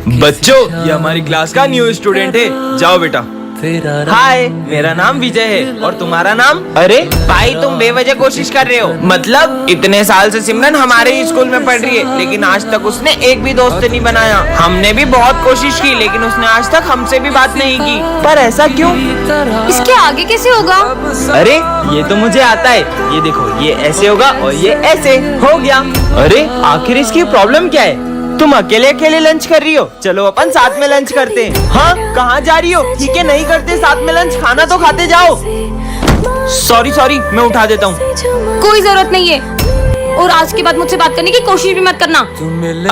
बच्चों, ये हमारी क्लास का न्यू स्टूडेंट है। जाओ बेटा। हाय, मेरा नाम विजय है और तुम्हारा नाम? अरे भाई, तुम बेवजह कोशिश कर रहे हो। मतलब इतने साल से सिमरन हमारे ही स्कूल में पढ़ रही है, लेकिन आज तक उसने एक भी दोस्त नहीं बनाया। हमने भी बहुत कोशिश की, लेकिन उसने आज तक हमसे भी बात नहीं की। पर ऐसा क्यों? इसके आगे कैसे होगा? अरे ये तो मुझे आता है। ये देखो, ये ऐसे होगा और ये ऐसे हो गया। अरे आखिर इसकी प्रॉब्लम क्या है? तुम अकेले अकेले लंच कर रही हो। चलो अपन साथ में लंच करते हैं। हाँ, कहाँ जा रही हो? ठीक है, नहीं करते साथ में लंच। खाना तो खाते जाओ। सॉरी, मैं उठा देता हूँ। कोई जरूरत नहीं है, और आज के बाद मुझसे बात करने की कोशिश भी मत करना।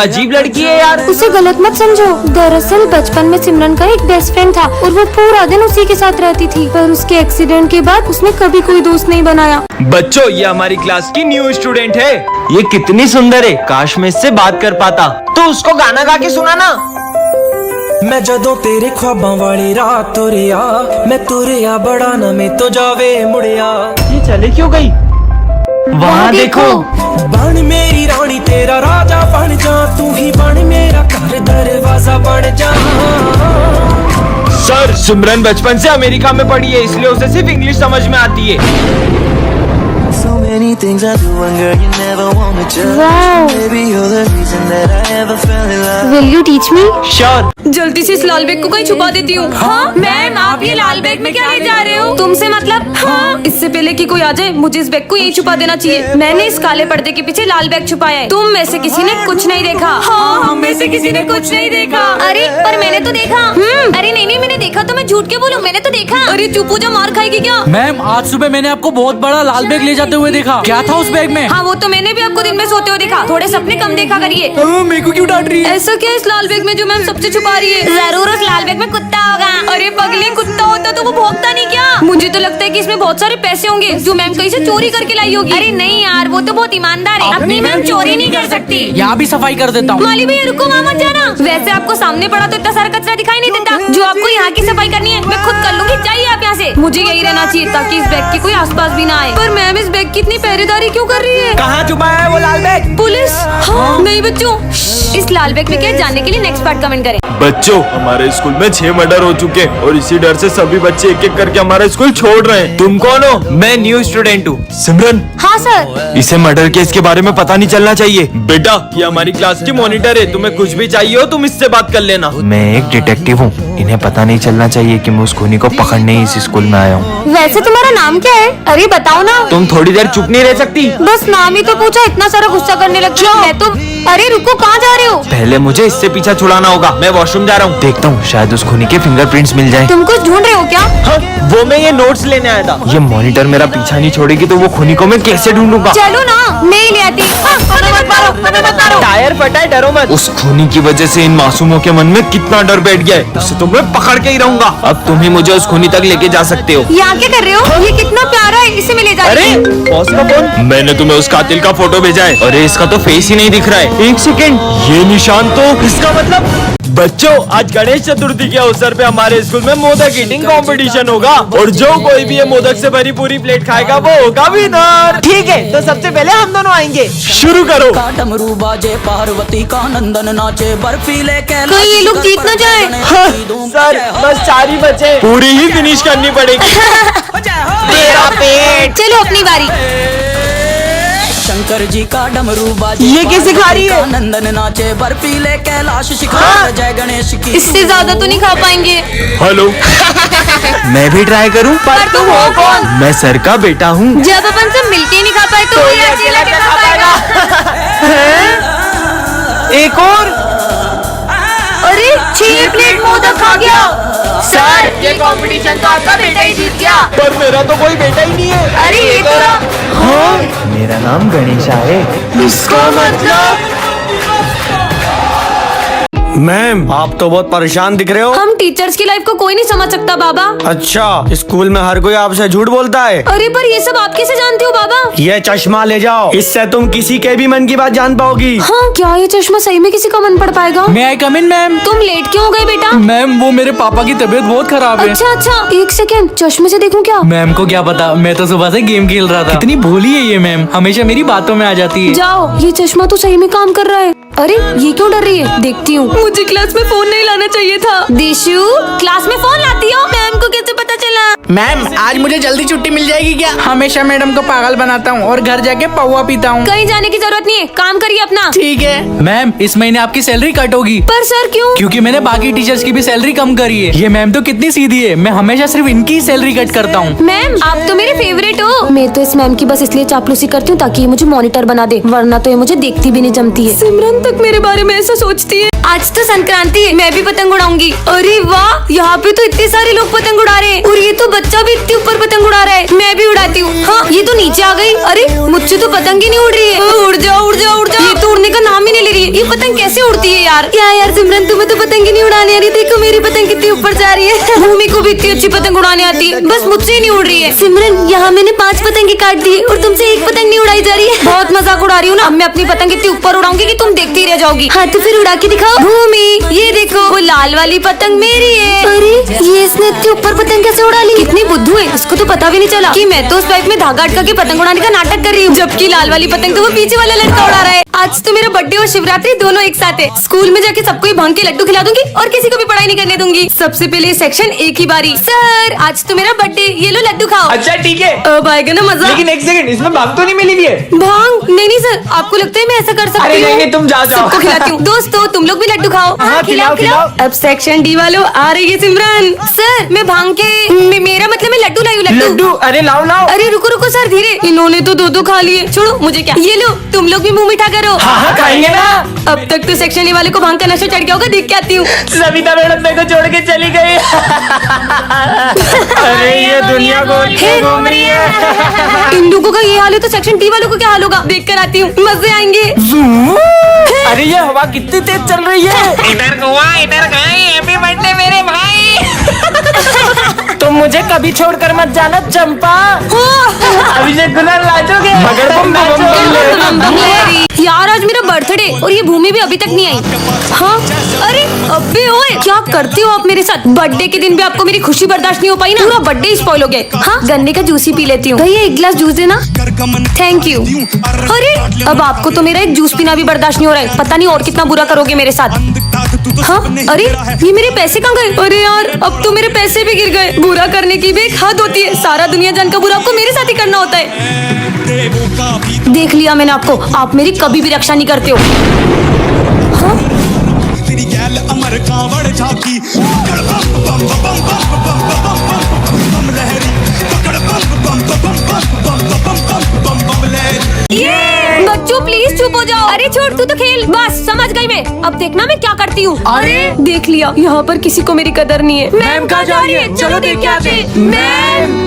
अजीब लड़की है यार। उसे गलत मत समझो। दरअसल बचपन में सिमरन का एक बेस्ट फ्रेंड था और वो पूरा दिन उसी के साथ रहती थी, पर उसके एक्सीडेंट के बाद उसने कभी कोई दोस्त नहीं बनाया। बच्चों, ये हमारी क्लास की न्यू स्टूडेंट है। ये कितनी सुंदर है। काश मैं इससे बात कर पाता। तो उसको गाना गा के सुनाना। मैं जदों तेरे ख्वाबां वाली रात तुरिया, मैं तुरिया बड़ा ना में तो जावे मुड़िया। ये चले क्यों गई? वहाँ देखो। बन मेरी रानी तेरा राजा बन जा, तू ही बन मेरा घर दरवाजा बन जा। सर, सिमरन बचपन से अमेरिका में पढ़ी है, इसलिए उसे सिर्फ इंग्लिश समझ में आती है। So many things I do and girl you never want me to. Wow. Baby you're the reason that I ever fell in love. Will you teach me? Sure. जल्दी से इस लाल बैग को कहीं छुपा देती हूँ। हाँ मैम, आप ये लाल बैग में क्या ले जा रहे हो? तुमसे मतलब? हाँ, इससे पहले कि कोई आ जाए, मुझे इस बैग को यही छुपा देना चाहिए। मैंने इस काले पर्दे के पीछे लाल बैग छुपाया है। तुम में से किसी ने कुछ नहीं देखा? हाँ, हम में से किसी ने कुछ नहीं देखा। अरे पर मैंने तो देखा। अरे नहीं, मैंने देखा तो मैं झूठ क्यों बोलूं? मैंने तो देखा। अरे चुप हो जा, मार खाएगी क्या? मैम, आज सुबह मैंने आपको बहुत बड़ा लाल बैग ले जाते हुए देखा। क्या था उस बैग में? हाँ, वो तो मैंने भी आपको दिन में सोते हुए देखा। थोड़े सपने कम देखा करिए। मेरे को क्यों डांट रही है? ऐसा क्या इस लाल बैग में जो मैम सबसे छुपा रही है? जरूर उस लाल बैग में कुत्ता होगा। अरे पगली, कुत्ता होता तो वो भौंकता नहीं क्या? मुझे तो लगता है कि इसमें बहुत सारे पैसे होंगे जो मैम कहीं से चोरी करके लाई होगी। अरे नहीं यार, वो तो बहुत ईमानदार है, अपनी मैम चोरी नहीं कर सकती। यहाँ भी सफाई कर देता हूँ। माली भैया रुको, वहाँ मत जाना। वैसे आपको सामने पड़ा तो इतना सारा कचरा दिखाई नहीं देता। जो आपको यहाँ की सफाई करनी है मैं खुद कर लूंगी। चाहिए आप यहाँ से। मुझे यही रहना चाहिए ताकि इस बैग के कोई आसपास भी ना आए। पर मैम, इस बैग की इतनी पहरेदारी क्यों कर रही है? कहाँ छुपाया है वो लाल बैग? पुलिस? हाँ, नहीं बच्चों, इस लाल बैग में क्या है जानने के लिए नेक्स्ट पार्ट कमेंट करें। बच्चों, हमारे स्कूल में 6 मर्डर हो चुके हैं और इसी डर से सभी बच्चे एक एक करके हमारा स्कूल छोड़ रहे हैं। तुम कौन हो? मैं न्यू स्टूडेंट हूँ। सिमरन, हाँ सर। इसे मर्डर केस के बारे में पता नहीं चलना चाहिए। बेटा, ये हमारी क्लास की मॉनिटर है। तुम्हें कुछ भी चाहिए हो तुम इससे बात कर लेना। मैं एक डिटेक्टिव हूँ। इन्हें पता नहीं चलना चाहिए कि मैं उस खूनी को पकड़ने ही इस स्कूल में आया हूँ। वैसे तुम्हारा नाम क्या है? अरे बताओ ना। तुम थोड़ी देर चुप नहीं रह सकती? बस नाम ही तो पूछा, इतना सारा गुस्सा करने लगी। मैं तो। अरे रुको, कहाँ जा रहे हो? पहले मुझे इससे पीछा छुड़ाना होगा। मैं वॉशरूम जा रहा हूँ। देखता हूँ, शायद उस खूनी के फिंगरप्रिंट्स मिल जाएं। तुम कुछ ढूंढ रहे हो क्या? हाँ, वो मैं ये नोट्स लेने आया था। ये मॉनिटर मेरा पीछा नहीं छोड़ेगी तो वो खूनी को मैं कैसे ढूंढूंगा? चलो ना, मैं ही ले आती। टायर फटा है, डरो मत। उस खूनी की वजह से इन मासूमों के मन में कितना डर बैठ गया है। उसे तो मैं पकड़ के ही रहूंगा। अब तुम ही मुझे उस खूनी तक लेके जा सकते हो। यहाँ क्या कर रहे हो? ये कितना प्यारा है, इसे मैं ले जा रही हूँ। अरे बॉस का फोन। मैंने तुम्हें उस कातिल का फोटो भेजा है। अरे इसका तो फेस ही नहीं दिख रहा है। एक सेकेंड, ये निशान तो इसका मतलब। बच्चों, आज गणेश चतुर्थी के अवसर पे हमारे स्कूल में मोदक ईटिंग कंपटीशन होगा और जो कोई भी ये मोदक से भरी पूरी प्लेट खाएगा वो होगा विनर। ठीक है, तो सबसे पहले हम दोनों आएंगे। शुरू करो। डमरू बाजे, पार्वती का नंदन नाचे, बर्फीले कैलाश। कहीं ये लोग जीत न जाए। हाँ, सर बस 4 ही बचे। पूरी ही फिनिश करनी पड़ेगी। मेरा पेट। चलो अपनी बारी। शंकर जी का डमरू बाजे, ये कैसे खा रही है? नंदन नाचे, बर्फीले कैलाश शिखर, जय गणेश की। इससे ज्यादा तो नहीं खा पाएंगे। हेलो। मैं भी ट्राई करूं? पर तुम हो कौन? मैं सर का बेटा हूँ। जब अपन सब मिलके नहीं खा पाए तो ये अकेला क्या खा पाएगा? एक और। अरे 6 प्लेट मोदक खा गया। सर, ये कंपटीशन तो आपका बेटा ही जीत गया। पर मेरा तो कोई बेटा ही नहीं है। अरे ये तो हाँ, मेरा नाम गणेशा है। इसका मतलब? मैम, आप तो बहुत परेशान दिख रहे हो। हम टीचर्स की लाइफ को कोई नहीं समझ सकता बाबा। अच्छा, स्कूल में हर कोई आपसे झूठ बोलता है। अरे पर ये सब आप कैसे जानते हो बाबा? ये चश्मा ले जाओ, इससे तुम किसी के भी मन की बात जान पाओगी। हाँ, क्या ये चश्मा सही में किसी का मन पड़ पाएगा? मैं आई कम इन मैम? तुम लेट क्यों हो गए बेटा? मैम, वो मेरे पापा की तबीयत बहुत खराब है। अच्छा, एक सेकेंड, चश्मे से देखूं क्या? मैम को क्या पता, मैं तो सुबह से गेम खेल रहा था। कितनी भोली है ये मैम, हमेशा मेरी बातों में आ जाती है। जाओ, ये चश्मा तो सही में काम कर रहा है। अरे ये क्यों डर रही है? देखती हूँ। मुझे क्लास में फोन नहीं लाना चाहिए था। दिशु, क्लास में फोन लाती हो? मैम को कैसे पता चला? मैम आज मुझे जल्दी छुट्टी मिल जाएगी क्या? हमेशा मैडम को पागल बनाता हूँ और घर जाके पौवा पीता हूँ। कहीं जाने की जरूरत नहीं है, काम करिए अपना। ठीक है मैम इस महीने आपकी सैलरी कट होगी। पर सर क्यों? क्योंकि मैंने बाकी टीचर्स की भी सैलरी कम करी है। ये मैम तो कितनी सीधी है, मैं हमेशा सिर्फ इनकी सैलरी कट करता हूँ। मैम आप तो मेरे फेवरेट हो। मैं तो इस मैम की बस इसलिए चापलूसी करती हूँ ताकि ये मुझे मॉनिटर बना दे, वरना तो ये मुझे देखती भी नहीं जमती है। सिमरन तक मेरे बारे में ऐसा सोचती है। आज तो संक्रांति है, मैं भी पतंग उड़ाऊंगी। अरे वाह, यहाँ पे तो इतने सारे लोग पतंग उड़ा रहे हैं और ये तो बच्चा भी इतने ऊपर पतंग उड़ा रहा है। मैं भी उड़ाती हूँ। हाँ ये तो नीचे आ गई। अरे मुझसे तो पतंग ही नहीं उड़ रही है। उड़ जाओ उड़ जाओ उड़ जाओ। ये तो उड़ने का नाम ही नहीं ले रही है। ये पतंग कैसे उड़ती है यार? क्या यार सिमरन, तुम्हें तो पतंग ही नहीं उड़ाने आ रही। देखो मेरी पतंग कितनी ऊपर जा रही है। भूमि को भी इतनी अच्छी पतंग उड़ाने आती है, बस मुझसे ही नहीं उड़ रही है। सिमरन यहाँ मैंने 5 पतंगे काट दी और तुमसे एक पतंग नहीं उड़ाई जा रही है। बहुत मजाक उड़ा रही हूँ ना। अब मैं अपनी पतंग इतनी ऊपर उड़ाऊंगी कि तुम देखती रह जाओगी। हाँ तो फिर उड़ा के दिखाओ। भूमि ये देखो, वो लाल वाली पतंग मेरी है। अरे ये इसने इतनी ऊपर पतंग कैसे उड़ा ली? कितनी बुद्धू है, इसको तो पता भी नहीं चला कि मैं तो उस पाइप में धागा अटका के पतंग उड़ाने का नाटक कर रही हूँ, जबकि लाल वाली पतंग तो वो पीछे वाला लड़का उड़ा रहा है। आज तो मेरा बर्थडे और शिवरात्रि दोनों एक साथ है। स्कूल में जाके सबको ही भांग के लड्डू खिला दूंगी और किसी को भी पढ़ाई नहीं करने दूंगी। सबसे पहले सेक्शन ए की बारी। सर आज तो मेरा बर्थडे, ये लो लड्डू खाओ। अच्छा ठीक है, अब आएगा ना मजा। लेकिन एक सेकंड, इसमें भाग तो नहीं मिली हुई है? भांग नहीं सर, आपको लगता है मैं ऐसा कर सकती हूँ? अरे नहीं, तुम जाओ। सबको खिलाती हूँ। दोस्तों तुम लोग भी लड्डू खाओ। हाँ, खिलाओ, खिलाओ। अब सेक्शन डी वालों आ रही है सिमरन। सर मैं भांग के मेरा मतलब मैं लड्डू लाई हूँ। लड्डू? अरे लाओ लाओ। अरे रुको रुको सर, धीरे। इन्होंने तो 2 खा लिए। छोड़ो मुझे क्या। ये लो तुम लोग भी मुंह मीठा करो। हाँ खाएंगे ना। अब तक तो सेक्शन ए वाले को भांग का नशा चढ़ गया होगा, देख के आती हूँ। सविता मैडम मेरे को छोड़ के चली गई। अरे ये दुनिया गोल क्यों घूम रही है? इन लोगों का ये हाल है तो सेक्शन डी वालों को क्या हाल होगा? देख कर आती हूँ, मजे आएंगे। अरे ये हवा कितनी तेज चल रही है। इधर कुआ इधर गाय, हैप्पी बर्थडे मेरे भाई। तुम मुझे कभी छोड़कर मत जाना चंपा। अभिषेक गुलाल नाचोगे? मगर यार आज मेरा बर्थडे और ये भूमि भी अभी तक नहीं आई। हाँ अरे अबे ओए, क्या करते हो आप मेरे साथ? बर्थडे के दिन भी आपको मेरी खुशी बर्दाश्त नहीं हो पाई ना? पूरा बर्थडे स्पॉइल हो गया। हाँ गन्ने का जूस ही पी लेती हूँ। भैया 1 गिलास जूस देना। Thank you. अरे अब आपको तो मेरा एक जूस पीना भी बर्दाश्त नहीं हो रहा है। पता नहीं और कितना बुरा करोगे मेरे साथ। हाँ अरे ये मेरे पैसे कहाँ गए? अरे यार अब तो मेरे पैसे भी गिर गए। बुरा करने की भी एक हद होती है। सारा दुनिया जान का बुरा आपको मेरे साथ ही करना होता है। देख लिया मैंने आपको, आप मेरी कभी भी रक्षा नहीं करते हो। हाँ? तेरी गैल अमर कावड़ झाकी पकड़ बम बम बम बम बम बम लहरी पकड़ बम बम बम बम बम बम लहरी। बच्चों प्लीज चुप हो जाओ। अरे छोड़, तू तो खेल। बस समझ गई मैं। अब देखना मैं क्या करती हूँ। अरे देख लिया, यहाँ पर किसी को मेरी कदर नहीं है। मैम कहाँ जा रही है? चलो देख के आते। मैम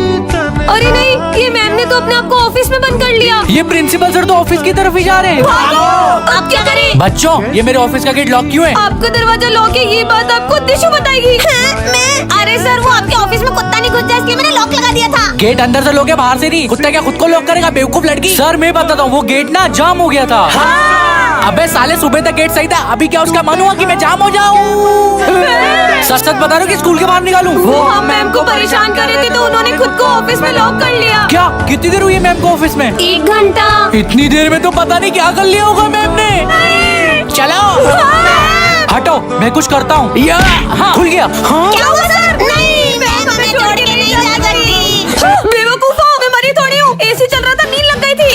अरे नहीं, ये मैम ने तो अपने आप को ऑफिस में बंद कर लिया। ये प्रिंसिपल सर तो ऑफिस की तरफ ही जा रहे हैं। अब क्या करें? बच्चों ये मेरे ऑफिस का गेट लॉक क्यों है? आपका दरवाजा लॉक है, ये बात आपको दिशु बताएगी। मैं? अरे सर वो आपके ऑफिस में कुत्ता नहीं घुस जाए इसलिए मैंने लॉक लगा दिया था। गेट अंदर से लॉक है, बाहर से नहीं। कुत्ता क्या खुद को लॉक करेगा बेवकूफ लड़की? सर मैं बताता हूँ, वो गेट ना जाम हो गया था। अबे साले सुबह तक गेट सही था, अभी क्या उसका मन हुआ कि मैं जाम हो जाऊँ? सच सच बता रहा हूँ कि स्कूल के बाहर निकालूं? वो हम मैम को परेशान कर रहे थे तो उन्होंने खुद को ऑफिस में लॉक कर लिया। क्या कितनी देर हुई है मैम को ऑफिस में? 1 घंटा। इतनी देर में तो पता नहीं क्या कर लिया होगा मैम ने। चलो हटो, मैं कुछ करता हूँ। खुल गया। हाँ? क्या हुआ सर? नहीं मैम हमें छोड़ के नहीं जा सकती। बेवकूफो, मैं मरी थोड़ी हूँ। एसी चल रहा था, नींद लग गई थी।